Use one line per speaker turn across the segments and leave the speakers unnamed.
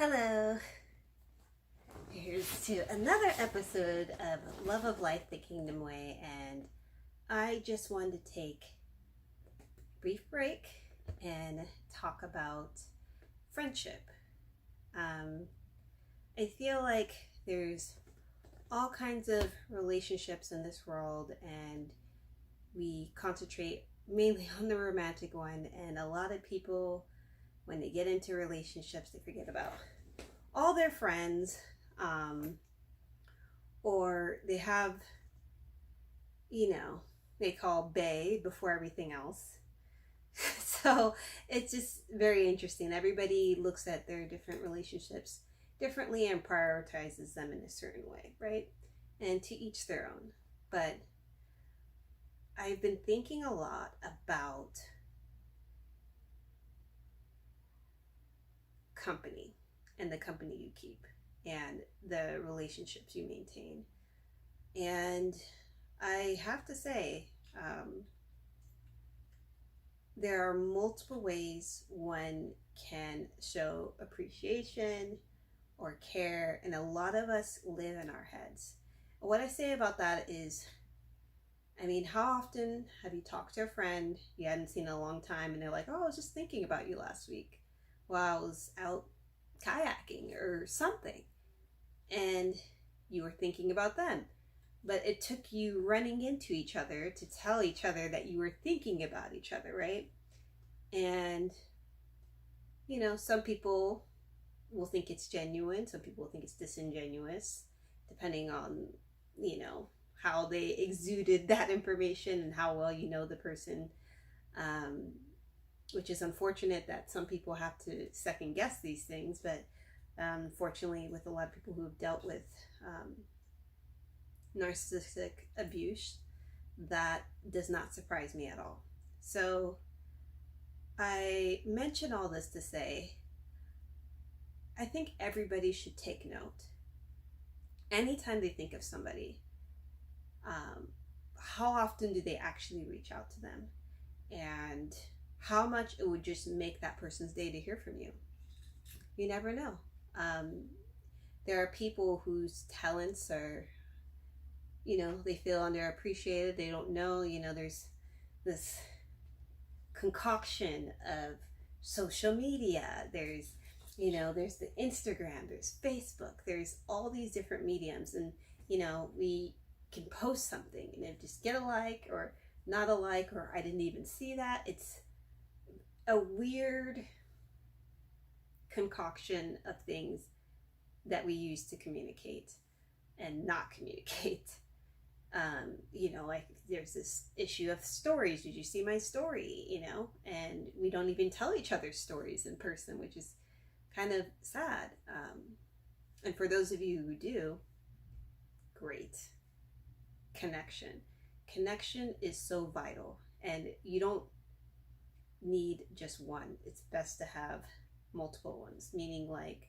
Hello. Here's to another episode of Love of Life the Kingdom Way, and I just wanted to take a brief break and talk about friendship. I feel like there's all kinds of relationships in this world, and we concentrate mainly on the romantic one, and a lot of people, when they get into relationships, they forget about all their friends, um, or they have, they call bae before everything else. So it's just very interesting. Everybody looks at their different relationships differently and prioritizes them in a certain way, right? And to each their own. But I've been thinking a lot about company and the company you keep and the relationships you maintain. And I have to say, there are multiple ways one can show appreciation or care, and a lot of us live in our heads. What I say about that is, how often have you talked to a friend you hadn't seen in a long time and they're like, oh, I was just thinking about you last week while I was out kayaking or something, and you were thinking about them, but it took you running into each other to tell each other that you were thinking about each other, right? And some people will think it's genuine, some people will think it's disingenuous, depending on how they exuded that information and how well you know the person, which is unfortunate that some people have to second guess these things. But fortunately, with a lot of people who have dealt with narcissistic abuse, that does not surprise me at all. So I mention all this to say, I think everybody should take note. Anytime they think of somebody, how often do they actually reach out to them? And how much it would just make that person's day to hear from you. You never know. There are people whose talents are, they feel underappreciated. They don't know, there's this concoction of social media. There's the Instagram, there's Facebook, there's all these different mediums. And, we can post something and then just get a like or not a like, or I didn't even see that. It's a weird concoction of things that we use to communicate and not communicate. Like there's this issue of stories. Did you see my story? And we don't even tell each other stories in person, which is kind of sad. And for those of you who do, great. Connection is so vital, and you don't need just one. It's best to have multiple ones, meaning like,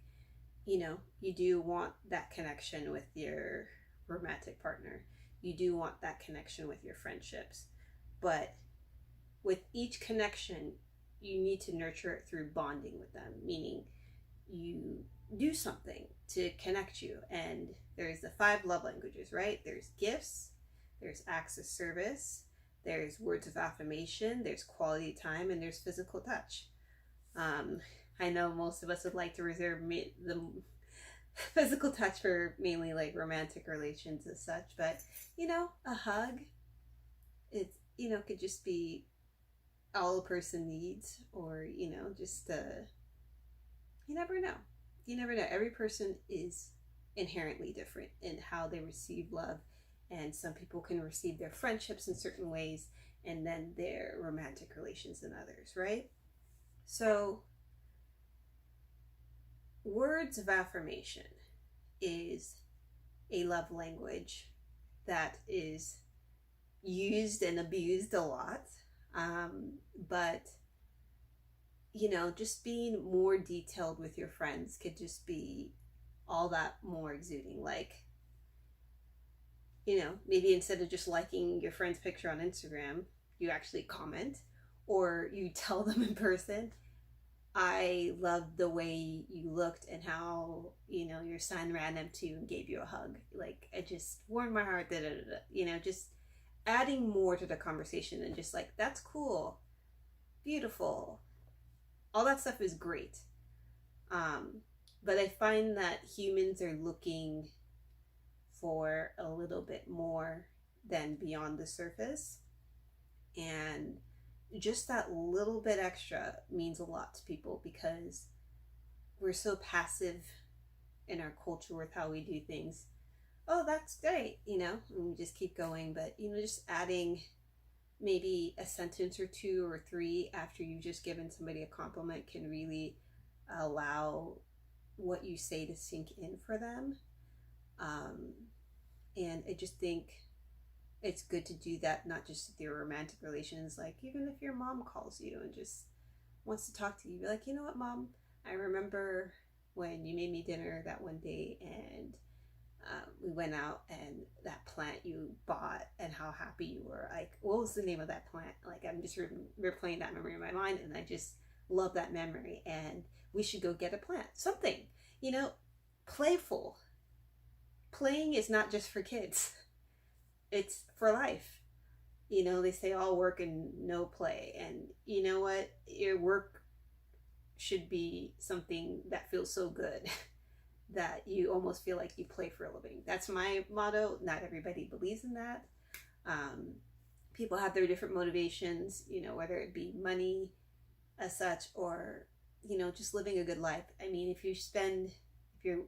you do want that connection with your romantic partner. You do want that connection with your friendships. But with each connection, you need to nurture it through bonding with them, meaning you do something to connect you. And there's the 5 love languages, right? There's gifts, there's acts of service, there's words of affirmation, there's quality time, and there's physical touch. I know most of us would like to reserve the physical touch for mainly like romantic relations as such, but a hug, it's could just be all a person needs, or just you never know. Every person is inherently different in how they receive love, and some people can receive their friendships in certain ways and then their romantic relations in others, right? So words of affirmation is a love language that is used and abused a lot. But just being more detailed with your friends could just be all that more exuding. Like, maybe instead of just liking your friend's picture on Instagram, you actually comment, or you tell them in person, I loved the way you looked and how, your son ran up to you and gave you a hug. Like, it just warmed my heart. Da, da, da, da. Just adding more to the conversation and just like, that's cool, beautiful. All that stuff is great. But I find that humans are looking for a little bit more than beyond the surface. And just that little bit extra means a lot to people because we're so passive in our culture with how we do things. Oh, that's great, and we just keep going. But, just adding maybe a sentence or two or three after you've just given somebody a compliment can really allow what you say to sink in for them. And I just think it's good to do that, not just with your romantic relations. Like, even if your mom calls you and just wants to talk to you, be like, you know what, Mom, I remember when you made me dinner that one day, and we went out, and that plant you bought and how happy you were. Like, what was the name of that plant? Like, I'm just replaying that memory in my mind, and I just love that memory, and we should go get a plant. Something, playful. Playing is not just for kids. It's for life. They say all work and no play. And you know what? Your work should be something that feels so good that you almost feel like you play for a living. That's my motto. Not everybody believes in that. People have their different motivations, whether it be money as such or, just living a good life. I mean, if you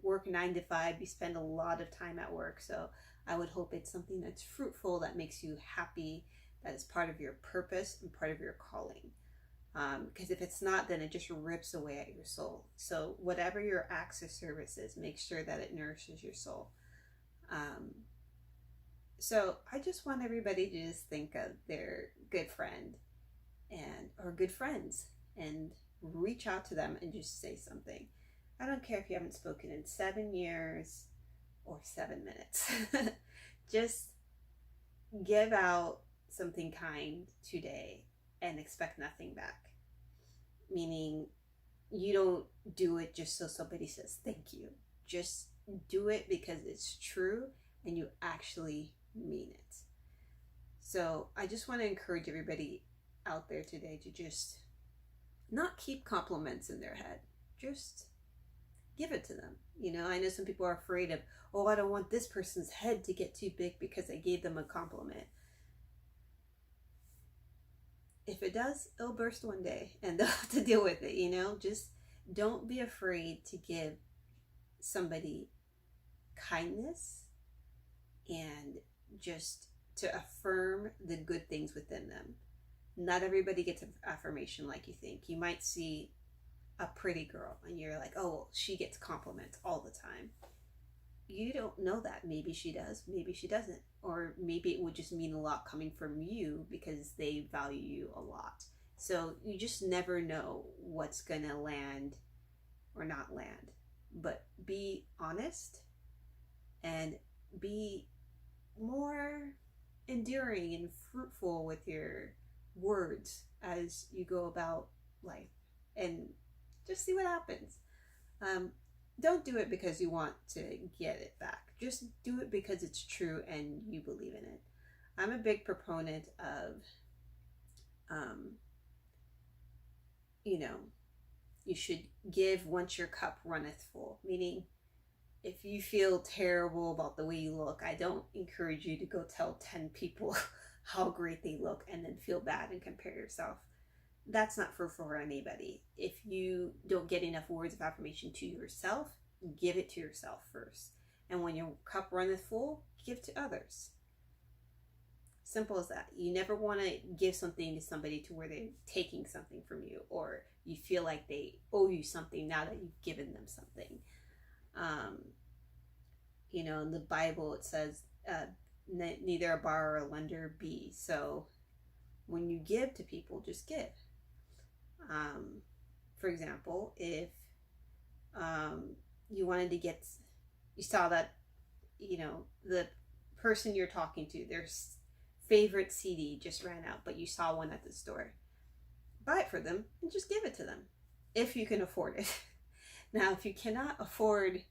work 9 to 5, you spend a lot of time at work. So I would hope it's something that's fruitful, that makes you happy, that is part of your purpose and part of your calling. Because if it's not, then it just rips away at your soul. So whatever your acts of service is, make sure that it nourishes your soul. So I just want everybody to just think of their good friend or good friends and reach out to them and just say something. I don't care if you haven't spoken in 7 years or 7 minutes. Just give out something kind today and expect nothing back. Meaning, you don't do it just so somebody says thank you. Just do it because it's true and you actually mean it. So I just want to encourage everybody out there today to just not keep compliments in their head. Just give it to them. I know some people are afraid of, oh, I don't want this person's head to get too big because I gave them a compliment. If it does, it'll burst one day and they'll have to deal with it, Just don't be afraid to give somebody kindness and just to affirm the good things within them. Not everybody gets affirmation like you think. You might see a pretty girl and you're like, oh, she gets compliments all the time. You don't know that. Maybe she does, maybe she doesn't. Or maybe it would just mean a lot coming from you because they value you a lot. So you just never know what's gonna land or not land. But be honest and be more enduring and fruitful with your words as you go about life, and just see what happens. Don't do it because you want to get it back. Just do it because it's true and you believe in it. I'm a big proponent of, you should give once your cup runneth full. Meaning, if you feel terrible about the way you look, I don't encourage you to go tell 10 people how great they look and then feel bad and compare yourself. That's not for anybody. If you don't get enough words of affirmation to yourself, give it to yourself first. And when your cup runneth full, give to others. Simple as that. You never want to give something to somebody to where they're taking something from you, or you feel like they owe you something now that you've given them something. In the Bible it says, neither a borrower or a lender be. So when you give to people, just give. For example, if you saw that, the person you're talking to, their favorite CD just ran out, but you saw one at the store, buy it for them and just give it to them. if you can afford it. Now, if you cannot afford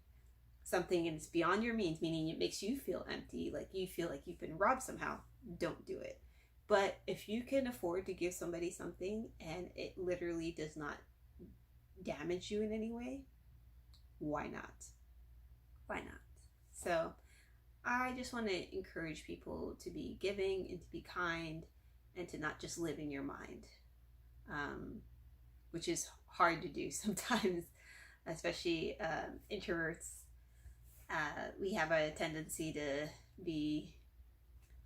something and it's beyond your means, meaning it makes you feel empty, like you feel like you've been robbed somehow, don't do it. But if you can afford to give somebody something and it literally does not damage you in any way, why not? Why not? So I just want to encourage people to be giving and to be kind and to not just live in your mind, which is hard to do sometimes, especially introverts. We have a tendency to be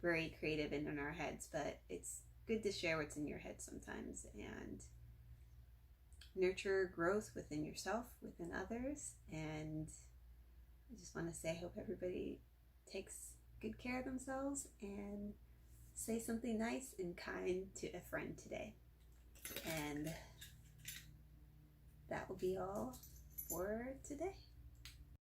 very creative and in our heads, but it's good to share what's in your head sometimes and nurture growth within yourself, within others. And I just want to say I hope everybody takes good care of themselves and say something nice and kind to a friend today. And that will be all for today.